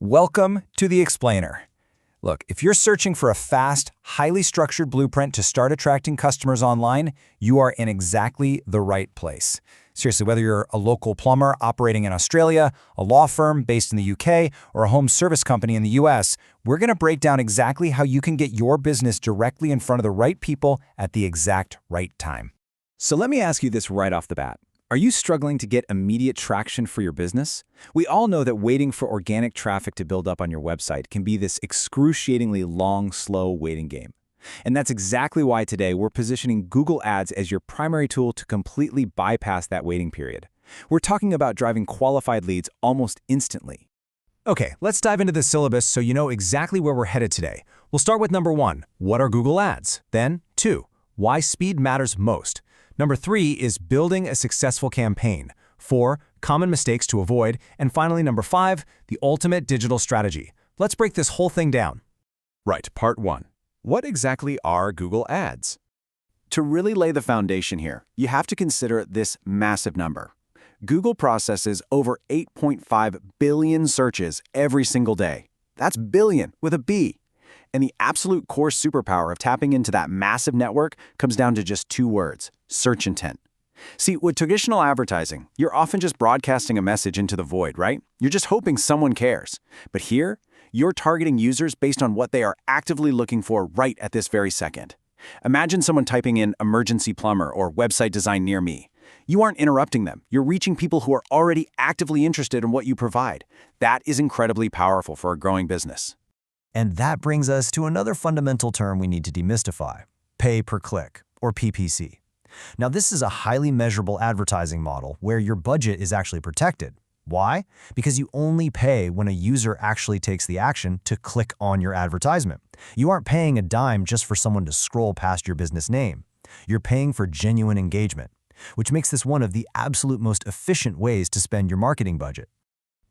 Welcome to the Explainer. Look, if you're searching for a fast, highly structured blueprint to start attracting customers online, you are in exactly the right place. Seriously, whether you're a local plumber operating in Australia, a law firm based in the UK, or a home service company in the US, we're going to break down exactly how you can get your business directly in front of the right people at the exact right time. So let me ask you this right off the bat. Are you struggling to get immediate traction for your business? We all know that waiting for organic traffic to build up on your website can be this excruciatingly long, slow waiting game. And that's exactly why today we're positioning Google Ads as your primary tool to completely bypass that waiting period. We're talking about driving qualified leads almost instantly. Okay, let's dive into the syllabus so you know exactly where we're headed today. We'll start with number 1, what are Google Ads? Then 2, why speed matters most. Number 3 is building a successful campaign. 4, common mistakes to avoid. And finally, number 5, the ultimate digital strategy. Let's break this whole thing down. Right, part 1. What exactly are Google Ads? To really lay the foundation here, you have to consider this massive number. Google processes over 8.5 billion searches every single day. That's billion with a B. And the absolute core superpower of tapping into that massive network comes down to just 2 words: search intent. See, with traditional advertising, you're often just broadcasting a message into the void, right? You're just hoping someone cares. But here, you're targeting users based on what they are actively looking for right at this very second. Imagine someone typing in emergency plumber or website design near me. You aren't interrupting them. You're reaching people who are already actively interested in what you provide. That is incredibly powerful for a growing business. And that brings us to another fundamental term we need to demystify: pay per click, or PPC. Now, this is a highly measurable advertising model where your budget is actually protected. Why? Because you only pay when a user actually takes the action to click on your advertisement. You aren't paying a dime just for someone to scroll past your business name. You're paying for genuine engagement, which makes this one of the absolute most efficient ways to spend your marketing budget.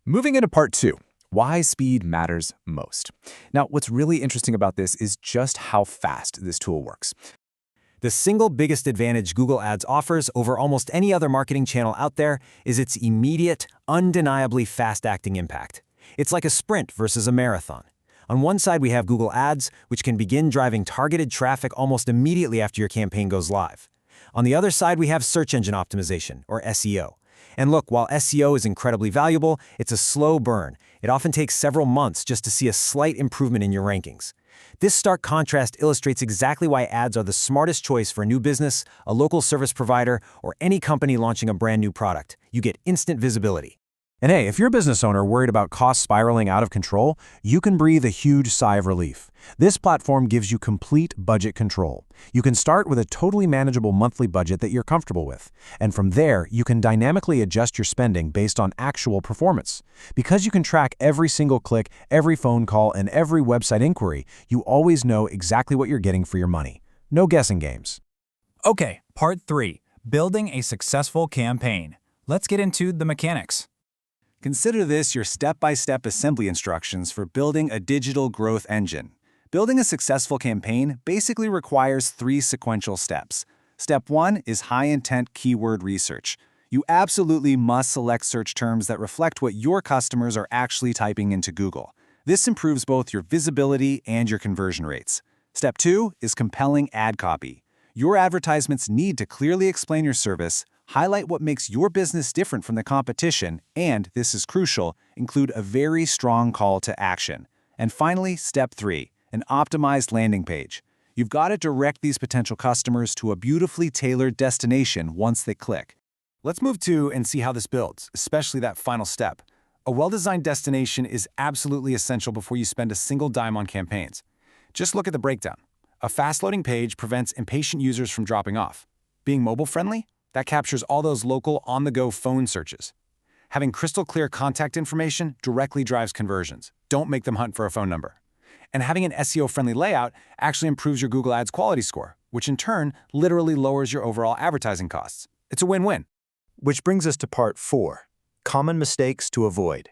Moving into part 2. Why speed matters most. Now, what's really interesting about this is just how fast this tool works. The single biggest advantage Google Ads offers over almost any other marketing channel out there is its immediate, undeniably fast-acting impact. It's like a sprint versus a marathon. On one side, we have Google Ads, which can begin driving targeted traffic almost immediately after your campaign goes live. On the other side, we have search engine optimization, or SEO. And look, while SEO is incredibly valuable, it's a slow burn. It often takes several months just to see a slight improvement in your rankings. This stark contrast illustrates exactly why ads are the smartest choice for a new business, a local service provider, or any company launching a brand new product. You get instant visibility. And hey, if you're a business owner worried about costs spiraling out of control, you can breathe a huge sigh of relief. This platform gives you complete budget control. You can start with a totally manageable monthly budget that you're comfortable with. And from there, you can dynamically adjust your spending based on actual performance. Because you can track every single click, every phone call, and every website inquiry, you always know exactly what you're getting for your money. No guessing games. Okay, part 3, building a successful campaign. Let's get into the mechanics. Consider this your step-by-step assembly instructions for building a digital growth engine. Building a successful campaign basically requires 3 sequential steps. Step 1 is high-intent keyword research. You absolutely must select search terms that reflect what your customers are actually typing into Google. This improves both your visibility and your conversion rates. Step 2 is compelling ad copy. Your advertisements need to clearly explain your service, highlight what makes your business different from the competition, and, this is crucial, include a very strong call to action. And finally, step 3, an optimized landing page. You've got to direct these potential customers to a beautifully tailored destination once they click. Let's move to and see how this builds, especially that final step. A well-designed destination is absolutely essential before you spend a single dime on campaigns. Just look at the breakdown. A fast-loading page prevents impatient users from dropping off. Being mobile-friendly? That captures all those local, on-the-go phone searches. Having crystal-clear contact information directly drives conversions. Don't make them hunt for a phone number. And having an SEO-friendly layout actually improves your Google Ads quality score, which in turn literally lowers your overall advertising costs. It's a win-win. Which brings us to part 4, common mistakes to avoid.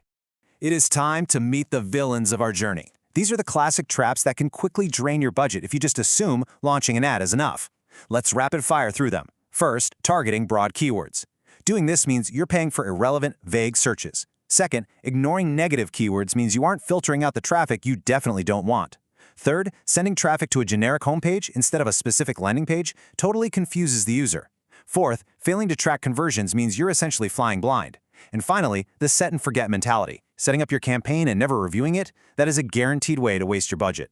It is time to meet the villains of our journey. These are the classic traps that can quickly drain your budget if you just assume launching an ad is enough. Let's rapid fire through them. First, targeting broad keywords. Doing this means you're paying for irrelevant, vague searches. Second, ignoring negative keywords means you aren't filtering out the traffic you definitely don't want. Third, sending traffic to a generic homepage instead of a specific landing page totally confuses the user. Fourth, failing to track conversions means you're essentially flying blind. And finally, the set and forget mentality. Setting up your campaign and never reviewing it, that is a guaranteed way to waste your budget.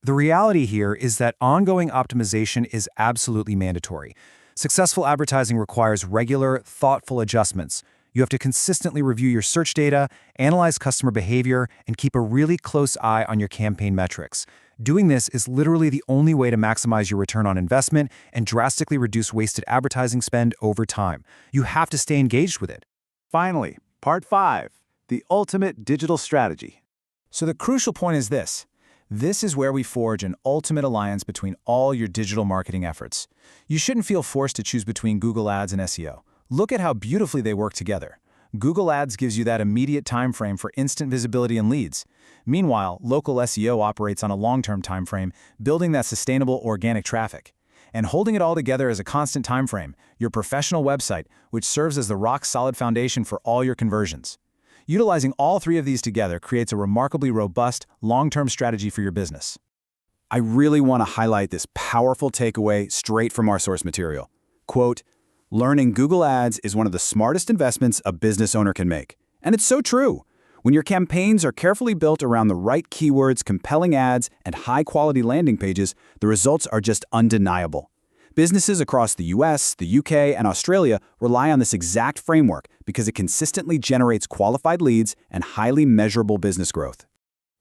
The reality here is that ongoing optimization is absolutely mandatory. Successful advertising requires regular, thoughtful adjustments. You have to consistently review your search data, analyze customer behavior, and keep a really close eye on your campaign metrics. Doing this is literally the only way to maximize your return on investment and drastically reduce wasted advertising spend over time. You have to stay engaged with it. Finally, Part 5, the ultimate digital strategy. So the crucial point is this. This is where we forge an ultimate alliance between all your digital marketing efforts. You shouldn't feel forced to choose between Google Ads and SEO. Look at how beautifully they work together. Google Ads gives you that immediate time frame for instant visibility and leads. Meanwhile, local SEO operates on a long-term time frame, building that sustainable organic traffic. And holding it all together as a constant time frame, your professional website, which serves as the rock-solid foundation for all your conversions. Utilizing all three of these together creates a remarkably robust, long-term strategy for your business. I really want to highlight this powerful takeaway straight from our source material. Quote, "Learning Google Ads is one of the smartest investments a business owner can make." And it's so true. When your campaigns are carefully built around the right keywords, compelling ads, and high-quality landing pages, the results are just undeniable. Businesses across the US, the UK, and Australia rely on this exact framework because it consistently generates qualified leads and highly measurable business growth.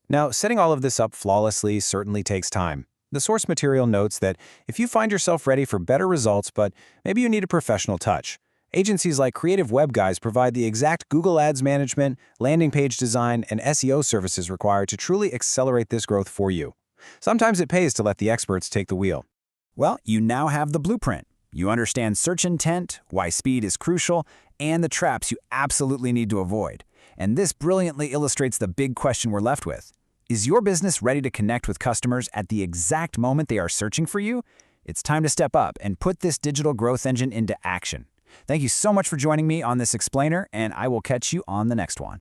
Now, setting all of this up flawlessly certainly takes time. The source material notes that if you find yourself ready for better results, but maybe you need a professional touch, agencies like Creative Web Guys provide the exact Google Ads management, landing page design, and SEO services required to truly accelerate this growth for you. Sometimes it pays to let the experts take the wheel. Well, you now have the blueprint. You understand search intent, why speed is crucial, and the traps you absolutely need to avoid. And this brilliantly illustrates the big question we're left with. Is your business ready to connect with customers at the exact moment they are searching for you? It's time to step up and put this digital growth engine into action. Thank you so much for joining me on this explainer, and I will catch you on the next one.